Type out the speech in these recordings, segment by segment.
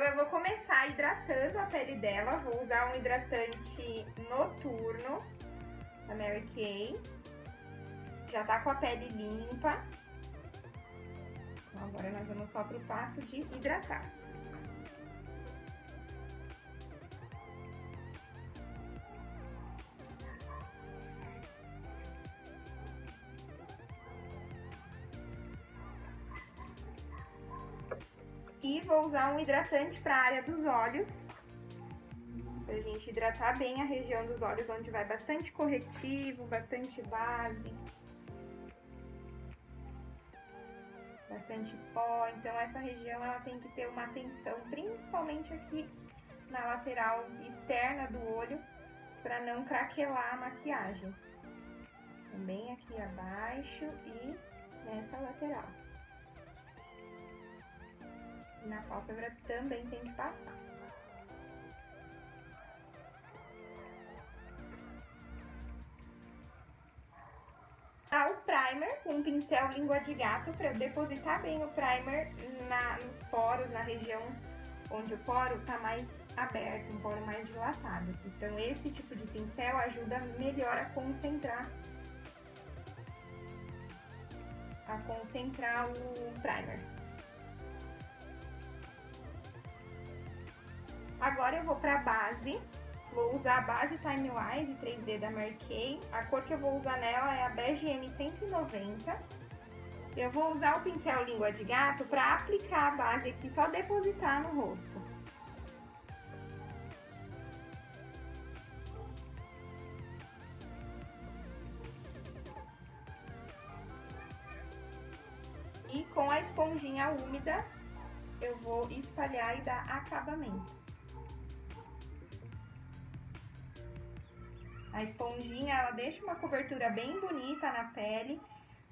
Então, eu vou começar hidratando a pele dela. Vou usar um hidratante noturno da Mary Kay. Já tá com a pele limpa. Então, agora nós vamos só pro passo de hidratar. E vou usar um hidratante para a área dos olhos, pra gente hidratar bem a região dos olhos, onde vai bastante corretivo, bastante base, bastante pó. Então essa região ela tem que ter uma atenção, principalmente aqui na lateral externa do olho, para não craquelar a maquiagem. Também aqui abaixo e nessa lateral. Na pálpebra também tem que passar. O primer com um pincel língua de gato, para eu depositar bem o primer nos poros, na região onde o poro está mais aberto, um poro mais dilatado. Então esse tipo de pincel ajuda melhor a concentrar o primer. Agora eu vou para a base, vou usar a base Time Wise 3D da Mary Kay. A cor que eu vou usar nela é a Beige M190. Eu vou usar o pincel língua de gato para aplicar a base aqui, só depositar no rosto. E com a esponjinha úmida, eu vou espalhar e dar acabamento. A esponjinha, ela deixa uma cobertura bem bonita na pele,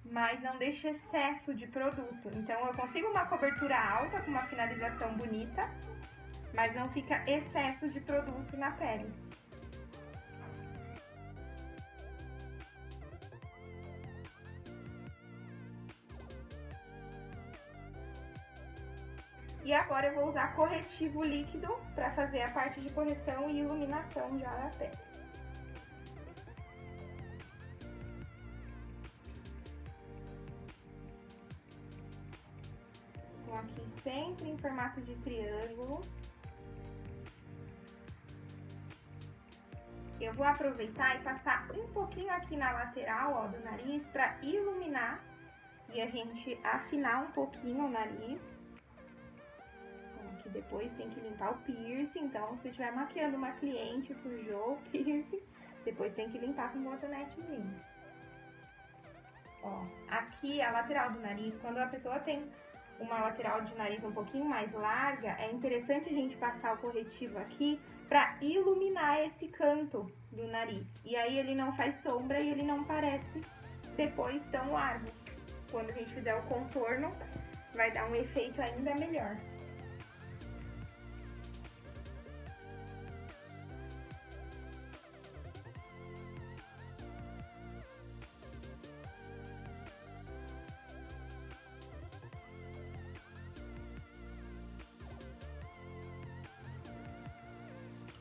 mas não deixa excesso de produto. Então, eu consigo uma cobertura alta, com uma finalização bonita, mas não fica excesso de produto na pele. E agora eu vou usar corretivo líquido para fazer a parte de correção e iluminação já da pele. Então, aqui sempre em formato de triângulo. Eu vou aproveitar e passar um pouquinho aqui na lateral, ó, do nariz para iluminar e a gente afinar um pouquinho o nariz. Então, aqui depois tem que limpar o piercing, então se estiver maquiando uma cliente, sujou o piercing, depois tem que limpar com um cotonetezinho. Ó, aqui a lateral do nariz, quando a pessoa tem uma lateral de nariz um pouquinho mais larga, é interessante a gente passar o corretivo aqui para iluminar esse canto do nariz. E aí ele não faz sombra e ele não parece depois tão largo. Quando a gente fizer o contorno, vai dar um efeito ainda melhor.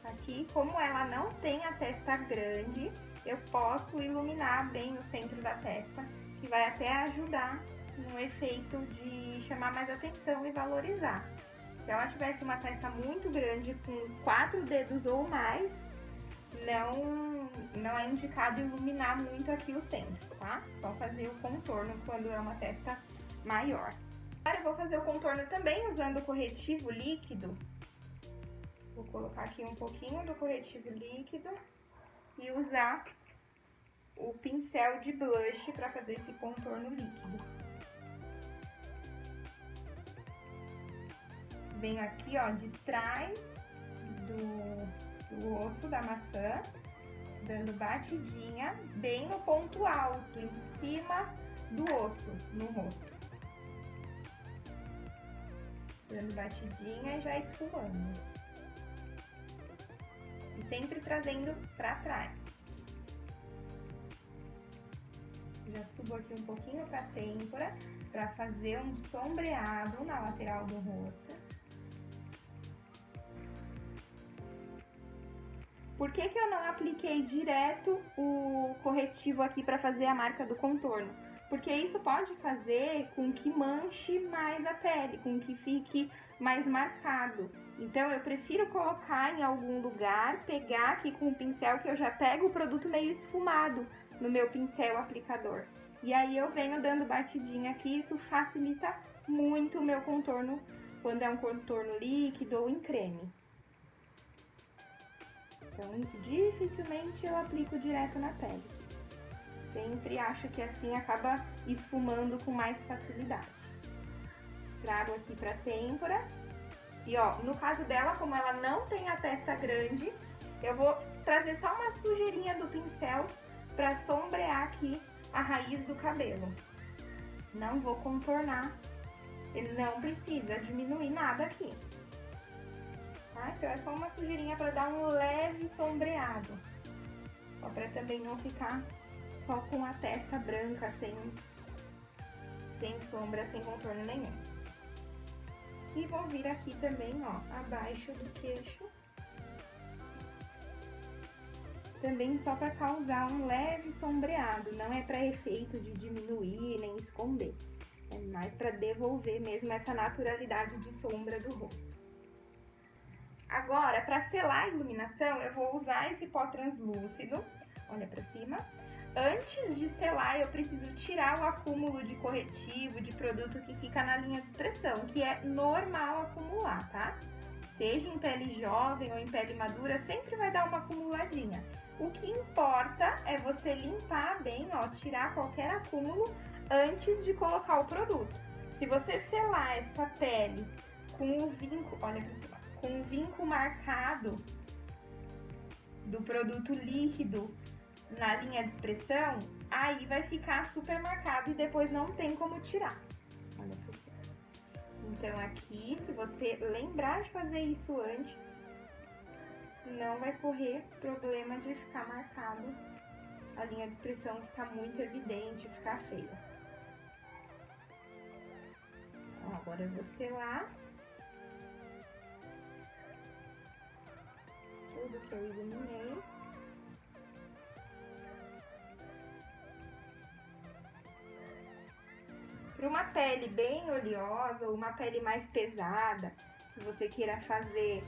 Aqui, como ela não tem a testa grande, eu posso iluminar bem o centro da testa, que vai até ajudar no efeito de chamar mais atenção e valorizar. Se ela tivesse uma testa muito grande, com 4 dedos ou mais, não é indicado iluminar muito aqui o centro, tá? Só fazer o contorno quando é uma testa maior. Agora eu vou fazer o contorno também usando o corretivo líquido. Vou colocar aqui um pouquinho do corretivo líquido e usar o pincel de blush para fazer esse contorno líquido. Venho aqui, ó, de trás do osso da maçã, dando batidinha bem no ponto alto, em cima do osso, no rosto. Dando batidinha e já esfumando. E sempre trazendo pra trás. Já subo aqui um pouquinho pra têmpora, pra fazer um sombreado na lateral do rosto. Por que que eu não apliquei direto o corretivo aqui para fazer a marca do contorno? Porque isso pode fazer com que manche mais a pele, com que fique mais marcado. Então, eu prefiro colocar em algum lugar, pegar aqui com o pincel, que eu já pego o produto meio esfumado no meu pincel aplicador. E aí eu venho dando batidinha aqui, isso facilita muito o meu contorno, quando é um contorno líquido ou em creme. Então, dificilmente eu aplico direto na pele. Sempre acho que assim acaba esfumando com mais facilidade. Trago aqui pra têmpora. E ó, no caso dela, como ela não tem a testa grande, eu vou trazer só uma sujeirinha do pincel pra sombrear aqui a raiz do cabelo. Não vou contornar, não precisa diminuir nada aqui. Tá? Então é só uma sujeirinha pra dar um leve sombreado. Só pra também não ficar só com a testa branca, sem sombra, sem contorno nenhum. E vou vir aqui também, ó, abaixo do queixo. Também só para causar um leve sombreado, não é para efeito de diminuir nem esconder. É mais para devolver mesmo essa naturalidade de sombra do rosto. Agora, para selar a iluminação, eu vou usar esse pó translúcido, olha para cima. Antes de selar, eu preciso tirar o acúmulo de corretivo, de produto que fica na linha de expressão, que é normal acumular, tá? Seja em pele jovem ou em pele madura, sempre vai dar uma acumuladinha. O que importa é você limpar bem, ó, tirar qualquer acúmulo antes de colocar o produto. Se você selar essa pele com o vinco, olha pra cima, com o vinco marcado do produto líquido na linha de expressão, aí vai ficar super marcado e depois não tem como tirar. Olha pra cima. Então aqui, se você lembrar de fazer isso antes, não vai correr problema de ficar marcado, a linha de expressão ficar muito evidente, ficar feia. Então, agora eu vou selar tudo que eu iluminei. Para uma pele bem oleosa ou uma pele mais pesada, que você queira fazer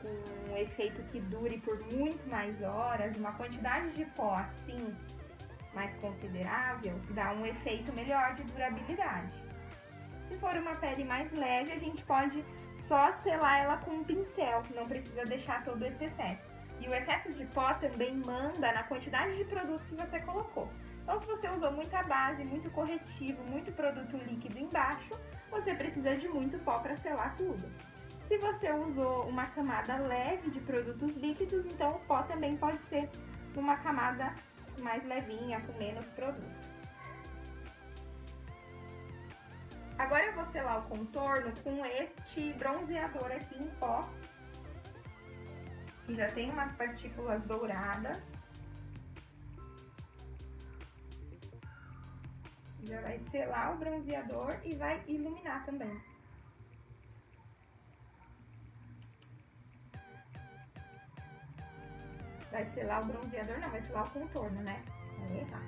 um efeito que dure por muito mais horas, uma quantidade de pó assim mais considerável, dá um efeito melhor de durabilidade. Se for uma pele mais leve, a gente pode só selar ela com um pincel, não precisa deixar todo esse excesso. E o excesso de pó também manda na quantidade de produto que você colocou. Então, se você usou muita base, muito corretivo, muito produto líquido embaixo, você precisa de muito pó para selar tudo. Se você usou uma camada leve de produtos líquidos, então o pó também pode ser uma camada mais levinha, com menos produto. Agora eu vou selar o contorno com este bronzeador aqui em pó, que já tem umas partículas douradas. Já vai selar o bronzeador e vai iluminar também. Vai selar o bronzeador, não, vai selar o contorno, né? Vai errar.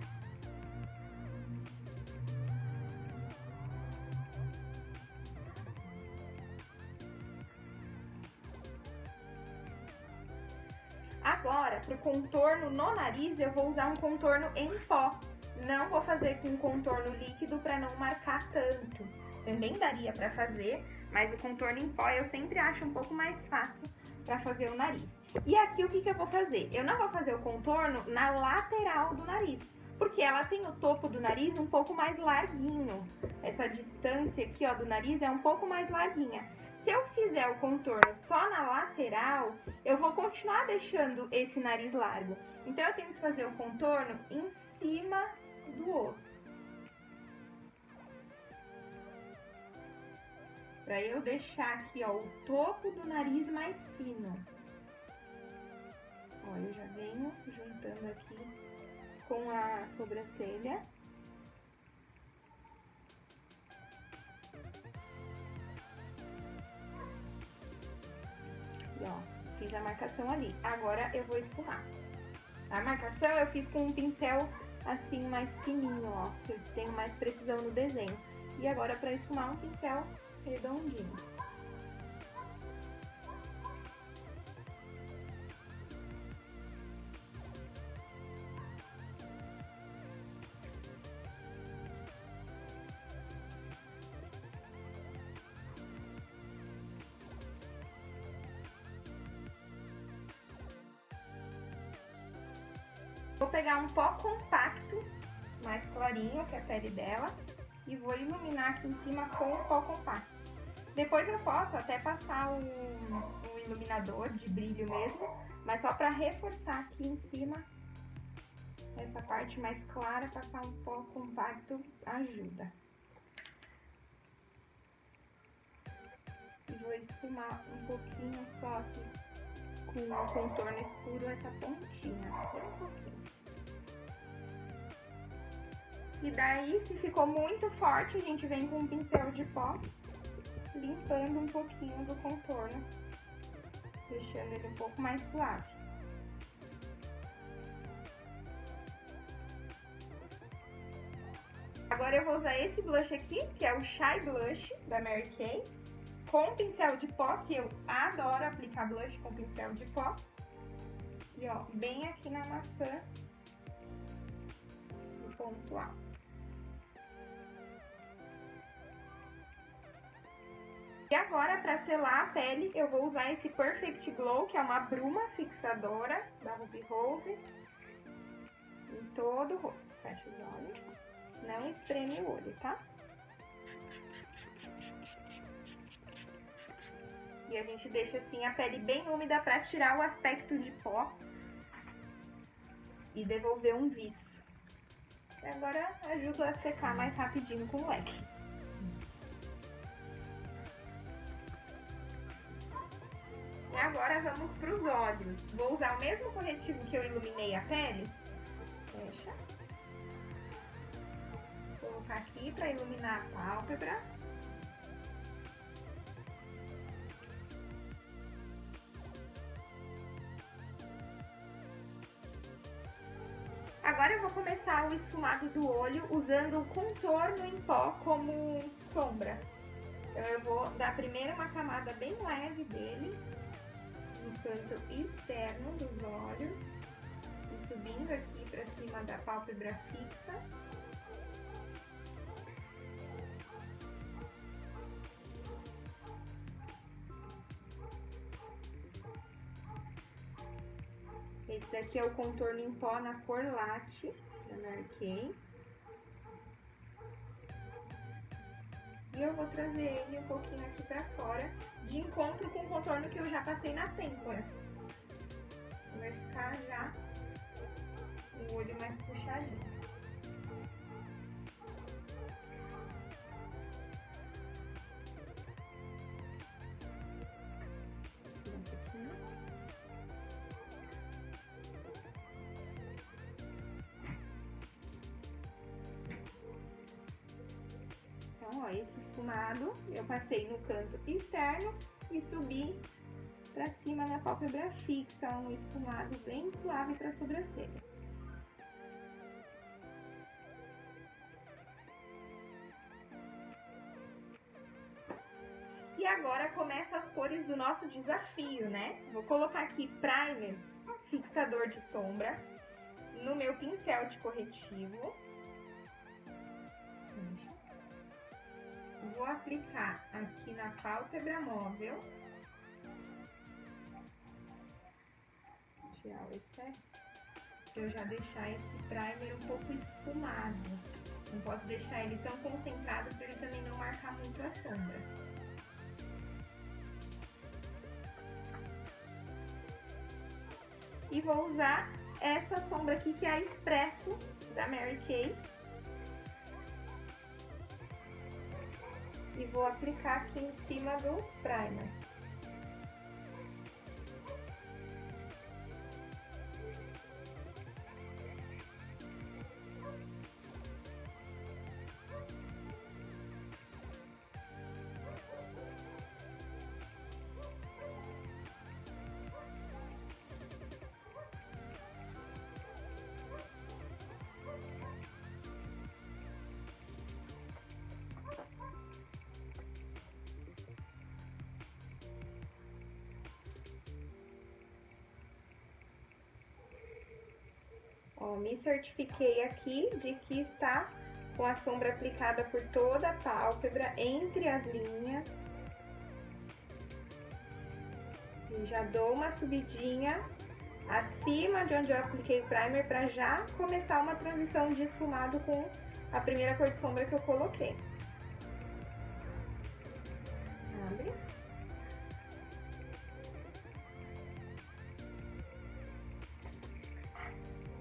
Agora, pro contorno no nariz, eu vou usar um contorno em pó. Não vou fazer com contorno líquido para não marcar tanto. Também daria para fazer, mas o contorno em pó eu sempre acho um pouco mais fácil para fazer o nariz. E aqui o que eu vou fazer? Eu não vou fazer o contorno na lateral do nariz, porque ela tem o topo do nariz um pouco mais larguinho. Essa distância aqui, ó, do nariz é um pouco mais larguinha. Se eu fizer o contorno só na lateral, eu vou continuar deixando esse nariz largo. Então eu tenho que fazer o contorno em cima do osso. Pra eu deixar aqui, ó, o topo do nariz mais fino. Ó, eu já venho juntando aqui com a sobrancelha. E ó, Fiz a marcação ali. Agora eu vou esfumar. A marcação eu fiz com um pincel assim mais fininho, ó, que eu tenho mais precisão no desenho. E agora para esfumar um pincel redondinho. Vou pegar um pó compacto, mais clarinho que a pele dela, e vou iluminar aqui em cima com o pó compacto. Depois eu posso até passar um iluminador de brilho mesmo, mas só para reforçar aqui em cima, essa parte mais clara, passar um pó compacto ajuda. E vou esfumar um pouquinho só aqui com o contorno escuro, essa pontinha, bem um pouquinho. E daí, se ficou muito forte, a gente vem com um pincel de pó, limpando um pouquinho do contorno, deixando ele um pouco mais suave. Agora eu vou usar esse blush aqui, que é o Shy Blush da Mary Kay, com pincel de pó, que eu adoro aplicar blush com pincel de pó. E ó, bem aqui na maçã, no ponto alto. E agora, para selar a pele, eu vou usar esse Perfect Glow, que é uma bruma fixadora da Ruby Rose, em todo o rosto. Fecha os olhos, não espreme o olho, tá? E a gente deixa assim a pele bem úmida para tirar o aspecto de pó e devolver um viço. E agora ajuda a secar mais rapidinho com o leque. E agora vamos para os olhos. Vou usar o mesmo corretivo que eu iluminei a pele. Fecha. Vou colocar aqui para iluminar a pálpebra. Agora eu vou começar o esfumado do olho usando o contorno em pó como sombra. Então eu vou dar primeiro uma camada bem leve dele, no canto externo dos olhos, e subindo aqui pra cima da pálpebra fixa. Esse daqui é o contorno em pó na cor Latte, da Mary Kay. E eu vou trazer ele um pouquinho aqui pra fora, de encontro com o contorno que eu já passei na têmpora. Vai ficar já o olho mais puxadinho. Então, ó, esse esfumado eu passei no canto externo e subi pra cima na pálpebra fixa, um esfumado bem suave pra sobrancelha. E agora começa as cores do nosso desafio, né? Vou colocar aqui primer, fixador de sombra, no meu pincel de corretivo. Vou aplicar aqui na pálpebra móvel. Tirar o excesso, para eu já deixar esse primer um pouco esfumado. Não posso deixar ele tão concentrado para ele também não marcar muito a sombra. E vou usar essa sombra aqui, que é a Espresso, da Mary Kay. E vou aplicar aqui em cima do primer. Ó, me certifiquei aqui de que está com a sombra aplicada por toda a pálpebra, entre as linhas. E já dou uma subidinha acima de onde eu apliquei o primer para já começar uma transição de esfumado com a primeira cor de sombra que eu coloquei. Abre.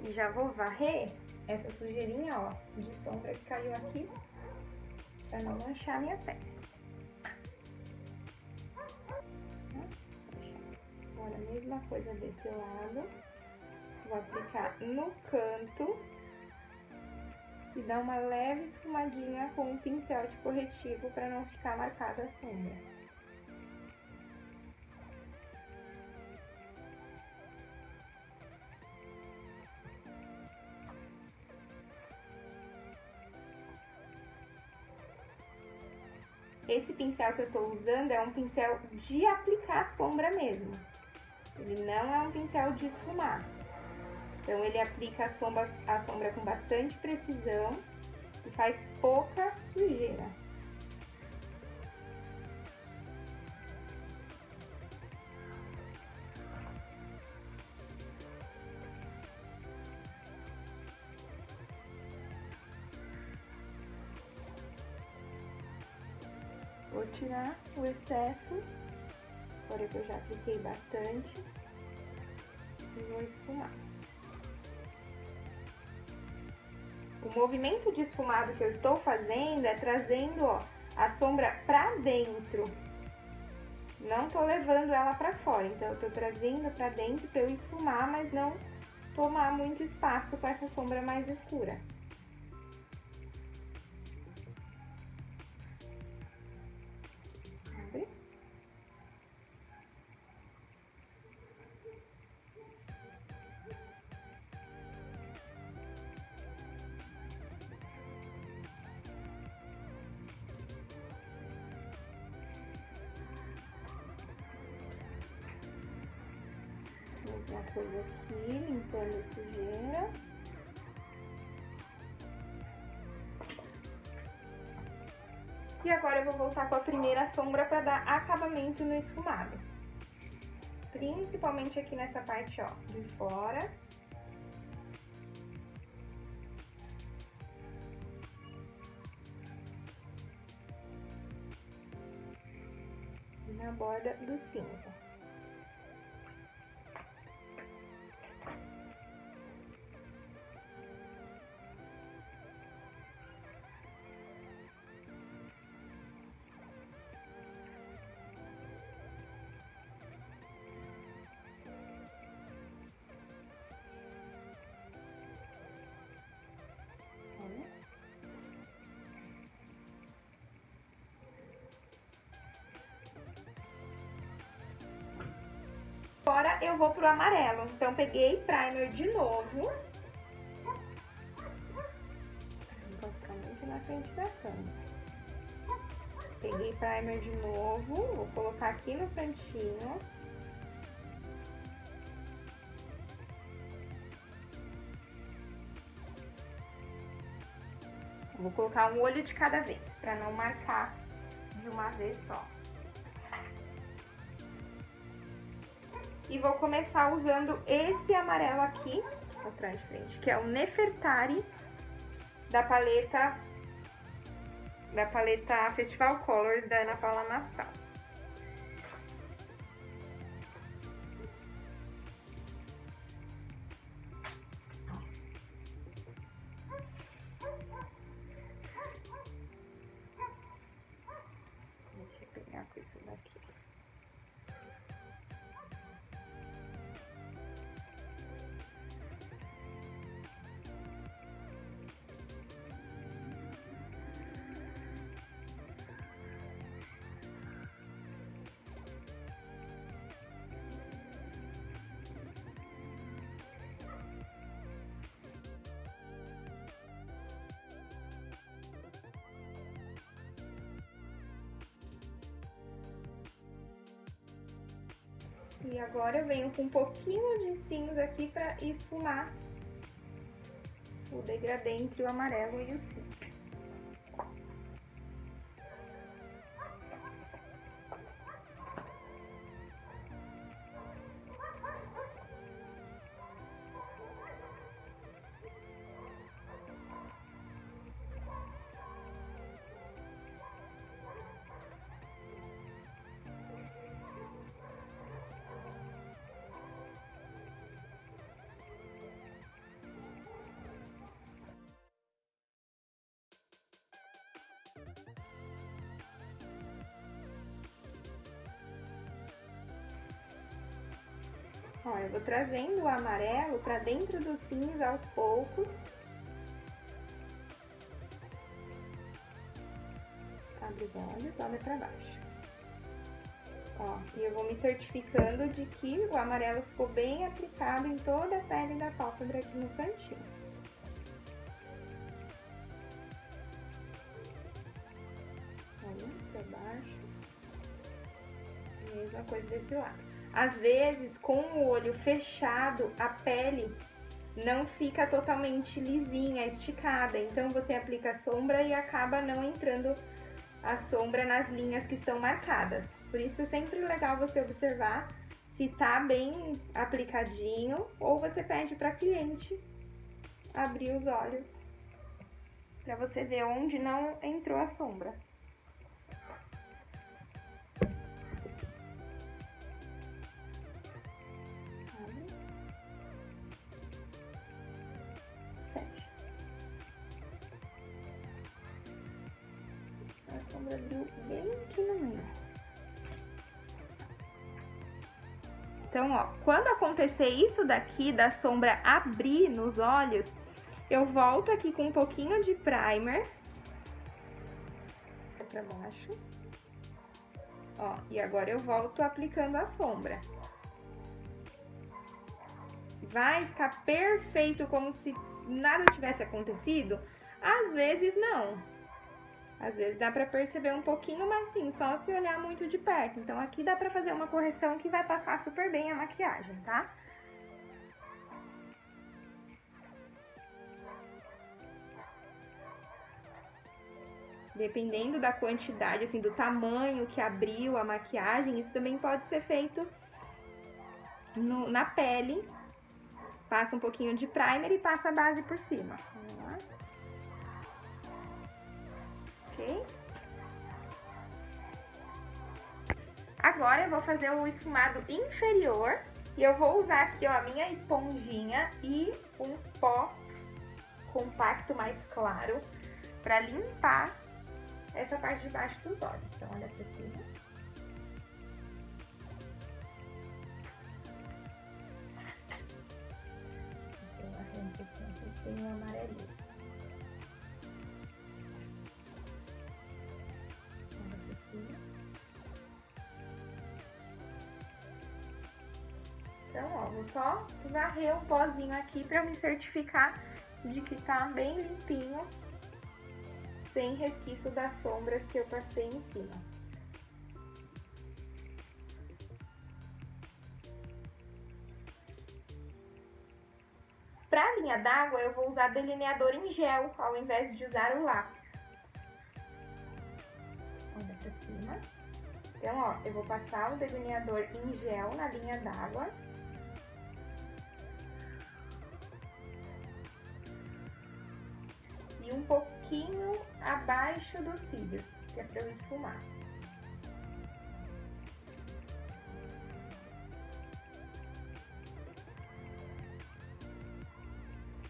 E já vou varrer essa sujeirinha, ó, de sombra que caiu aqui, para não manchar minha pele. Agora, a mesma coisa desse lado. Vou aplicar no canto e dar uma leve esfumadinha com um pincel de corretivo para não ficar marcada a sombra. Esse pincel que eu tô usando é um pincel de aplicar sombra mesmo. Ele não é um pincel de esfumar. Então, ele aplica a sombra com bastante precisão e faz pouca sujeira. Vou tirar o excesso, agora que eu já apliquei bastante, e vou esfumar. O movimento de esfumado que eu estou fazendo é trazendo, ó, a sombra pra dentro. Não tô levando ela pra fora, então eu tô trazendo pra dentro pra eu esfumar, mas não tomar muito espaço com essa sombra mais escura. Mesma coisa aqui, limpando a sujeira. E agora eu vou voltar com a primeira sombra para dar acabamento no esfumado. Principalmente aqui nessa parte, ó, de fora. E na borda do cinza. Agora eu vou pro amarelo, então peguei primer de novo. Não posso ficar muito na frente da câmera. Peguei primer de novo, vou colocar aqui no cantinho. Vou colocar um olho de cada vez, pra não marcar de uma vez só. E vou começar usando esse amarelo aqui, vou mostrar de frente, que é o Nefertari da paleta Festival Colors da Ana Paula Nassau. Deixa eu pegar com isso daqui. E agora eu venho com um pouquinho de cinza aqui pra esfumar o degradê entre o amarelo e o cinza. Ó, eu vou trazendo o amarelo pra dentro do cinza aos poucos. Abre os olhos, olha pra baixo. Ó, e eu vou me certificando de que o amarelo ficou bem aplicado em toda a pele da pálpebra aqui no cantinho. Olha, pra baixo. Mesma coisa desse lado. Às vezes, com o olho fechado, a pele não fica totalmente lisinha, esticada. Então, você aplica a sombra e acaba não entrando a sombra nas linhas que estão marcadas. Por isso, é sempre legal você observar se tá bem aplicadinho ou você pede para cliente abrir os olhos para você ver onde não entrou a sombra. A sombra abriu bem aqui no meio. Então, ó, quando acontecer isso daqui, da sombra abrir nos olhos, eu volto aqui com um pouquinho de primer. Pra baixo. Ó, e agora eu volto aplicando a sombra. Vai ficar perfeito, como se nada tivesse acontecido? Às vezes não. Às vezes dá pra perceber um pouquinho, mas sim, só se olhar muito de perto. Então, aqui dá pra fazer uma correção que vai passar super bem a maquiagem, tá? Dependendo da quantidade, assim, do tamanho que abriu a maquiagem, isso também pode ser feito na pele. Passa um pouquinho de primer e passa a base por cima. Vamos lá. Ok? Agora eu vou fazer o esfumado inferior e eu vou usar aqui, ó, a minha esponjinha e um pó compacto mais claro pra limpar essa parte de baixo dos olhos. Então, olha pra cima. Então, arranca aqui um pouquinho amarelinho. Olha pra cima. Então, ó, vou só varrer um pozinho aqui pra eu me certificar de que tá bem limpinho, sem resquício das sombras que eu passei em cima. Pra linha d'água, eu vou usar delineador em gel, ao invés de usar o lápis. Olha pra cima. Então, ó, eu vou passar o delineador em gel na linha d'água. E um pouquinho abaixo dos cílios, que é pra eu esfumar.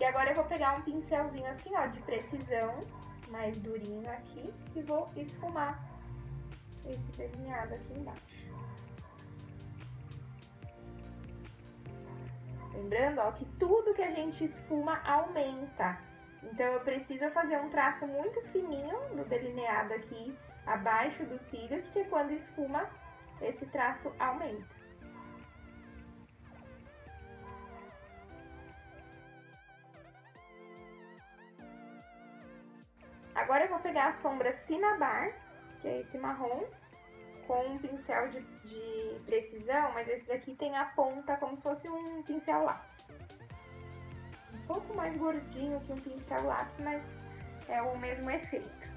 E agora eu vou pegar um pincelzinho assim, ó, de precisão, mais durinho aqui, e vou esfumar esse delineado aqui embaixo. Lembrando, ó, que tudo que a gente esfuma aumenta. Então, eu preciso fazer um traço muito fininho no delineado aqui abaixo dos cílios, porque quando esfuma, esse traço aumenta. Agora eu vou pegar a sombra Cinnabar, que é esse marrom, com um pincel de precisão, mas esse daqui tem a ponta como se fosse um pincel lápis. pouco mais gordinho que um pincel lápis, mas é o mesmo efeito.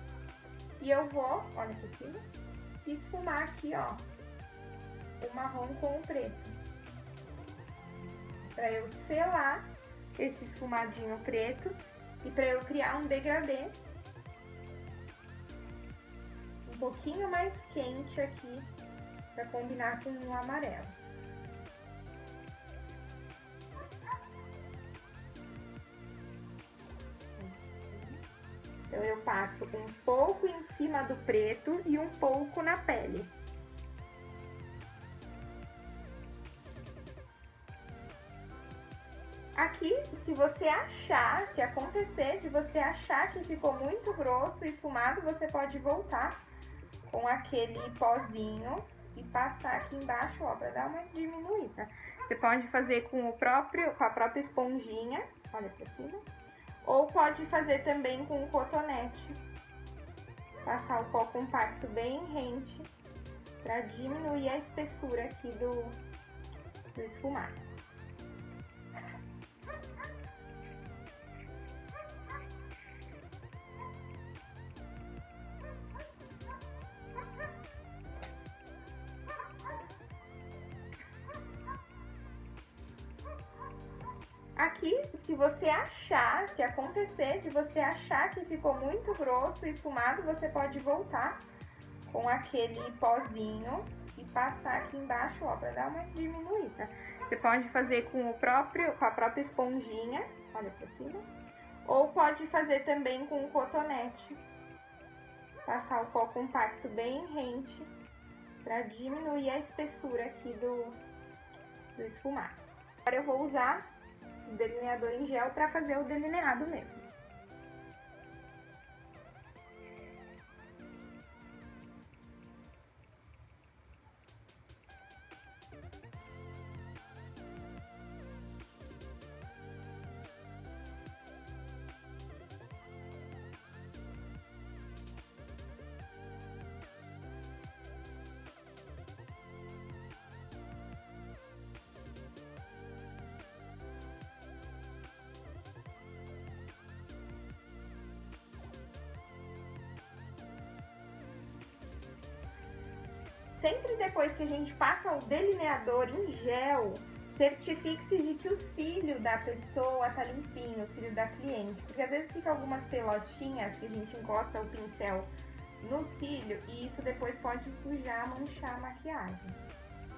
E eu vou, olha por cima, esfumar aqui, ó, o marrom com o preto. Pra eu selar esse esfumadinho preto e pra eu criar um degradê um pouquinho mais quente aqui, pra combinar com o amarelo. Então, eu passo um pouco em cima do preto e um pouco na pele. Aqui, se você achar, se acontecer de você achar que ficou muito grosso e esfumado, você pode voltar com aquele pozinho e passar aqui embaixo, ó, pra dar uma diminuída. Você pode fazer com a própria esponjinha, olha pra cima. Ou pode fazer também com o cotonete. Passar o pó compacto bem rente para diminuir a espessura aqui do esfumado. Aqui, se você achar, se acontecer de você achar que ficou muito grosso e esfumado, você pode voltar com aquele pozinho e passar aqui embaixo, ó, pra dar uma diminuída. Você pode fazer com a própria esponjinha, olha pra cima. Ou pode fazer também com o cotonete. Passar o pó compacto bem rente pra diminuir a espessura aqui do esfumado. Agora eu vou usar o delineador em gel para fazer o delineado mesmo. Sempre depois que a gente passa o delineador em gel, certifique-se de que o cílio da pessoa tá limpinho, o cílio da cliente. Porque às vezes fica algumas pelotinhas que a gente encosta o pincel no cílio e isso depois pode sujar, manchar a maquiagem.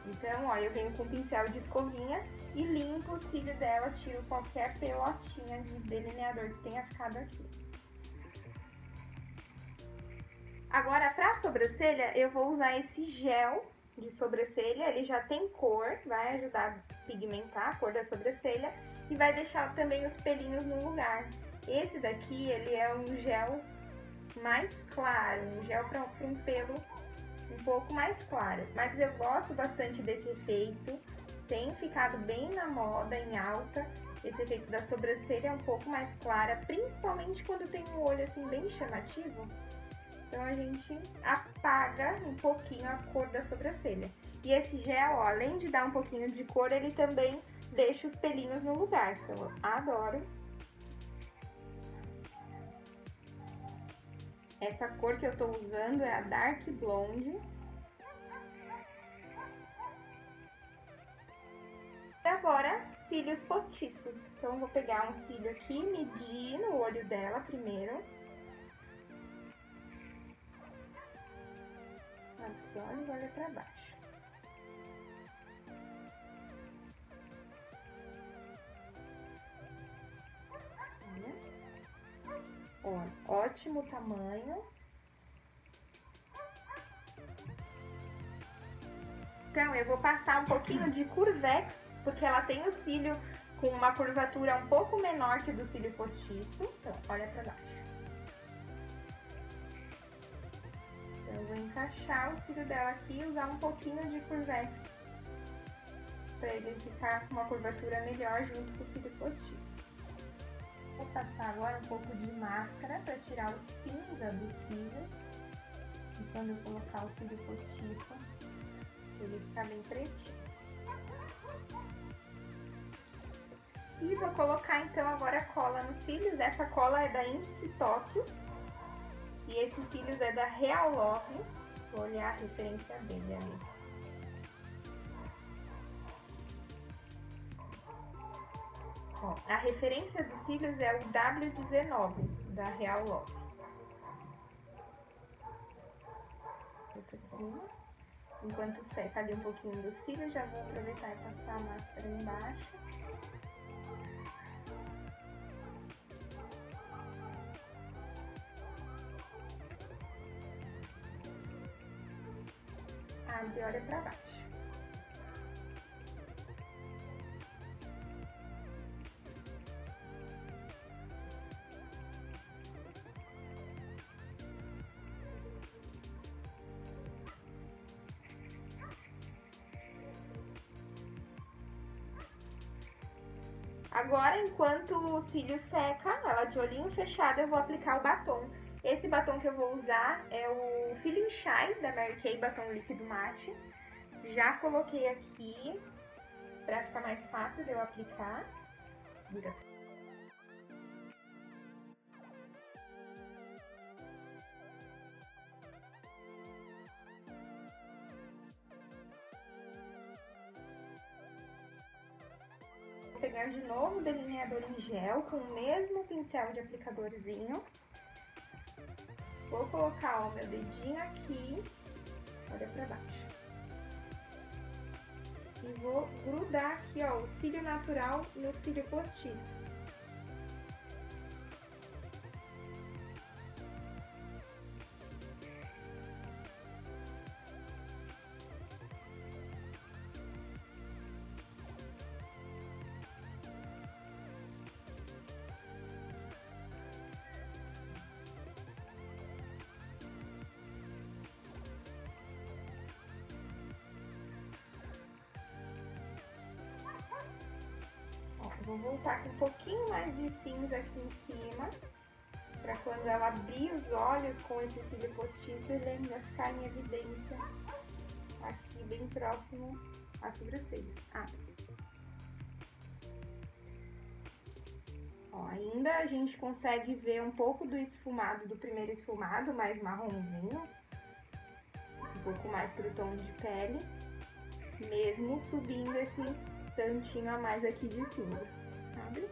Então, ó, eu venho com o pincel de escovinha e limpo o cílio dela, tiro qualquer pelotinha de delineador que tenha ficado aqui. Agora, pra sobrancelha, eu vou usar esse gel de sobrancelha, ele já tem cor, vai ajudar a pigmentar a cor da sobrancelha e vai deixar também os pelinhos no lugar. Esse daqui, ele é um gel mais claro, um gel para um pelo um pouco mais claro, mas eu gosto bastante desse efeito, tem ficado bem na moda, em alta. Esse efeito da sobrancelha é um pouco mais clara, principalmente quando tem um olho assim bem chamativo. Então, a gente apaga um pouquinho a cor da sobrancelha. E esse gel, ó, além de dar um pouquinho de cor, ele também deixa os pelinhos no lugar. Então, eu adoro. Essa cor que eu tô usando é a Dark Blonde. E agora, cílios postiços. Então, eu vou pegar um cílio aqui, medir no olho dela primeiro. Os olhos, olha pra baixo. Olha. Ó, ótimo tamanho. Então, eu vou passar um pouquinho de Curvex, porque ela tem o cílio com uma curvatura um pouco menor que do cílio postiço. Então, olha pra baixo. Eu vou encaixar o cílio dela aqui e usar um pouquinho de Curvex para ele ficar com uma curvatura melhor junto com o cílio postiço. Vou passar agora um pouco de máscara para tirar o cinza dos cílios. E quando eu colocar o cílio postiço, ele ficar bem pretinho. E vou colocar então agora a cola nos cílios. Essa cola é da Índice Tóquio e esses cílios é da Real Love. Vou olhar a referência dele ali. Ó, a referência dos cílios é o W19 da Real Love. Enquanto seca ali um pouquinho dos cílios, já vou aproveitar e passar a máscara embaixo. Abre e olha pra baixo. Agora, enquanto o cílio seca, ela de olhinho fechado, eu vou aplicar o batom. Esse batom que eu vou usar é o Feeling Shy da Mary Kay Batom Líquido Mate. Já coloquei aqui pra ficar mais fácil de eu aplicar. Vira. Vou pegar de novo o delineador em gel com o mesmo pincel de aplicadorzinho. Vou colocar o meu dedinho aqui, olha pra baixo. E vou grudar aqui, ó, o cílio natural no cílio postiço. Vou voltar com um pouquinho mais de cinza aqui em cima, para quando ela abrir os olhos com esse cílio postiço, ele ainda ficar em evidência aqui bem próximo à sobrancelha. Ó, ainda a gente consegue ver um pouco do esfumado, do primeiro esfumado, mais marronzinho, um pouco mais pro tom de pele, mesmo subindo esse tantinho a mais aqui de cima, sabe?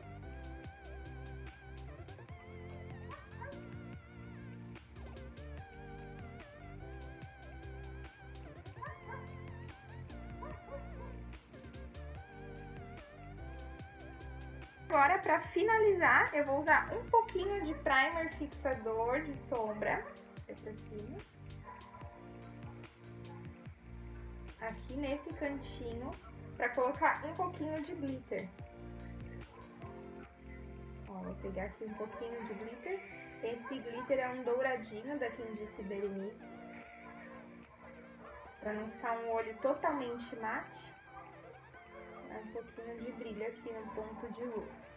Agora, para finalizar, eu vou usar um pouquinho de primer fixador de sombra, pra cima. Aqui nesse cantinho, para colocar um pouquinho de glitter. Ó, vou pegar aqui um pouquinho de glitter. Esse glitter é um douradinho da Candice Berenice. Para não ficar um olho totalmente mate. Dá um pouquinho de brilho aqui no ponto de luz.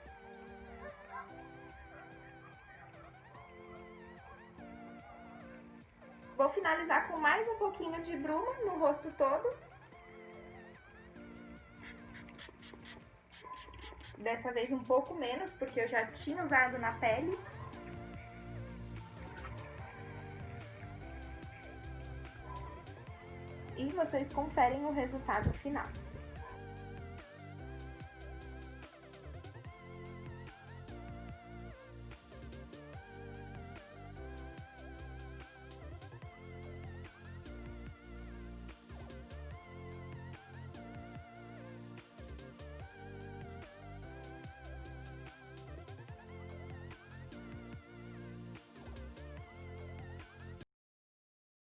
Vou finalizar com mais um pouquinho de bruma no rosto todo. Dessa vez um pouco menos, porque eu já tinha usado na pele. E vocês conferem o resultado final.